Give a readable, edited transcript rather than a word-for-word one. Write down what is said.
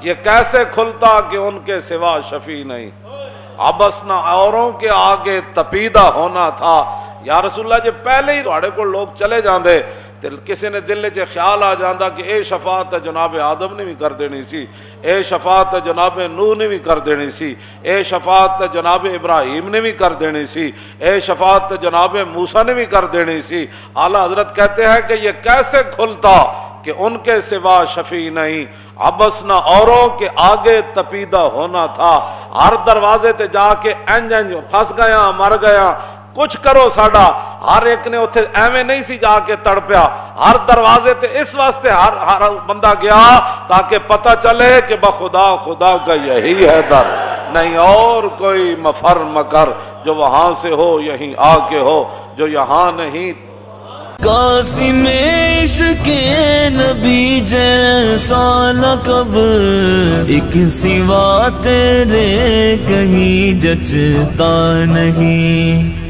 یہ کیسے کھلتا کہ ان کے سوا شفیع نہیں، ابس نہ اوروں کے آگے تپیدہ ہونا تھا۔ یا رسول اللہ جی پہلے ہی تھوڑے کو لوگ چلے جاندے تے کسی نے دل چ خیال آ جاندا کہ اے شفاعت جناب آدم نے بھی کر دینی سی، اے شفاعت جناب نوح نے بھی کر دینی سی، اے شفاعت جناب ابراہیم نے بھی کر دینی سی، اے شفاعت جناب موسیٰ نے بھی کر دینی سی۔ اعلیٰ حضرت کہتے ہیں کہ یہ کیسے کھلتا کہ ان کے سوا شفیع نہیں، ابس نہ اوروں کے آگے تپیدہ ہونا تھا۔ ہر دروازے تے جا کے انج پھنس گیا، مر گیا، کچھ کرو ساڈا، ہر ایک نے اتھے ایویں نہیں سی جا کے تڑپیا، ہر دروازے تے اس واسطے ہر بندہ گیا تاکہ پتہ چلے کہ بخدا خدا کا یہی ہے در، نہیں اور کوئی مفر مکر، جو وہاں سے ہو یہیں آ کے ہو، جو یہاں نہیں۔ قاسم عشق نبی جیسا لقب ایک سوا تیرے کہیں جچتا نہیں۔